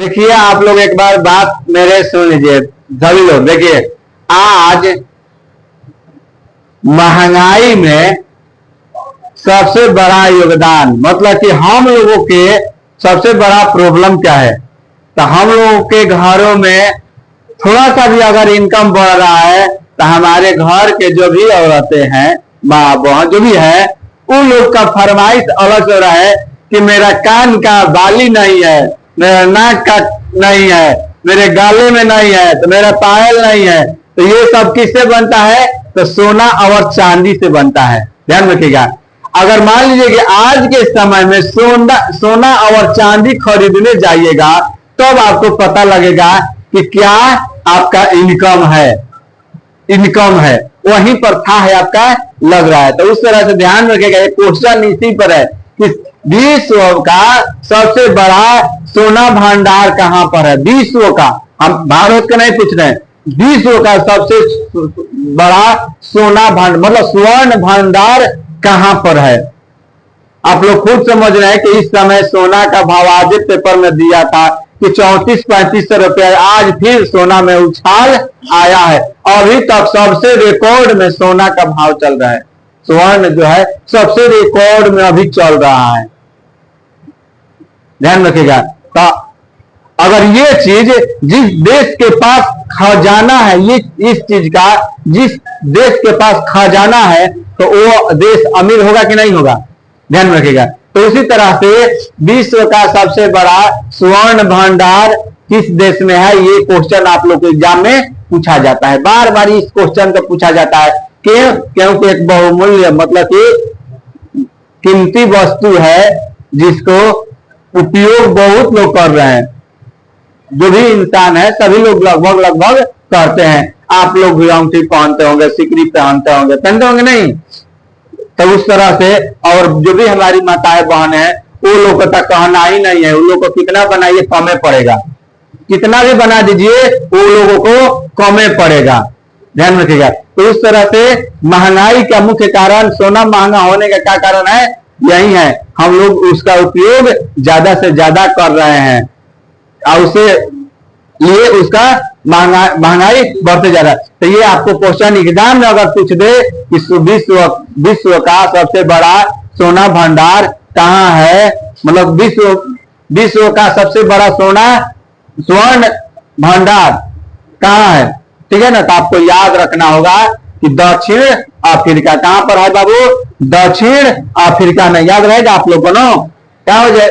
देखिए आप लोग एक बार बात मेरे सुन लीजिए सभी लोग। देखिए आज महंगाई में सबसे बड़ा योगदान मतलब कि हम लोगों के सबसे बड़ा प्रॉब्लम क्या है, तो हम लोगों के घरों में थोड़ा सा भी अगर इनकम बढ़ रहा है तो हमारे घर के जो भी औरतें हैं, माँ बहन जो भी है, उन लोग का फरमाइश अलग हो रहा है कि मेरा कान का बाली नहीं है, मेरा नाक का नहीं है, मेरे गाले में नहीं है, तो मेरा पायल नहीं है। तो ये सब किससे बनता है, तो सोना और चांदी से बनता है। ध्यान रखिएगा। अगर मान लीजिए कि आज के समय में सोना और चांदी खरीदने जाइएगा तब आपको पता लगेगा कि क्या आपका इनकम है वहीं पर था है आपका लग रहा है। तो उस तरह से ध्यान रखेगा। एक क्वेश्चन इसी पर है कि विश्व का सबसे बड़ा सोना भंडार कहां पर है। विश्व का, हम भारत का नहीं पूछ रहे हैं, विश्व का सबसे बड़ा सोना भंडार मतलब स्वर्ण भंडार कहां पर है। आप लोग खुद समझ रहे हैं कि इस समय सोना का भाव आज पेपर में दिया था कि 3400-3500 रुपया। आज फिर सोना में उछाल आया है। अभी तक सबसे रिकॉर्ड में सोना का भाव चल रहा है। स्वर्ण जो है सबसे रिकॉर्ड में अभी चल रहा है। ध्यान रखिएगा। तो अगर ये चीज जिस देश के पास खजाना है, ये इस चीज का जिस देश के पास खजाना है तो वो देश अमीर होगा कि नहीं होगा। ध्यान रखिएगा। तो इसी तरह से विश्व का सबसे बड़ा स्वर्ण भंडार किस देश में है, ये क्वेश्चन आप लोग को एग्जाम में पूछा जाता है। बार बार इस क्वेश्चन को पूछा जाता है। क्यों? क्योंकि एक बहुमूल्य मतलब कि कीमती वस्तु है जिसको उपयोग बहुत लोग कर रहे हैं। जो भी इंसान है सभी लोग लगभग करते हैं। आप लोग भी अंगूठी पहनते होंगे, सिकरी पहनते होंगे नहीं। तो उस तरह से और जो भी हमारी माताएं बहन है वो लोग का कहना ही नहीं है। उन लोग को कितना बनाइए कमे पड़ेगा, कितना भी बना दीजिए वो लोगों को कमे पड़ेगा। ध्यान रखिएगा। तो उस तरह से महंगाई का मुख्य कारण, सोना महंगा होने का क्या कारण है, यही है। हम लोग उसका उपयोग ज्यादा से ज्यादा कर रहे हैं और उसे लिए उसका महंगाई बढ़ते जा रहा है। तो ये आपको क्वेश्चन एग्जाम में अगर पूछ दे कि विश्व का सबसे बड़ा सोना भंडार कहाँ है, मतलब विश्व का सबसे बड़ा स्वर्ण भंडार कहाँ है, ठीक है ना। तो आपको याद रखना होगा कि दक्षिण अफ्रीका। कहां पर है बाबू, दक्षिण अफ्रीका में। याद रहेगा आप लोग को ना, क्या हो जाए।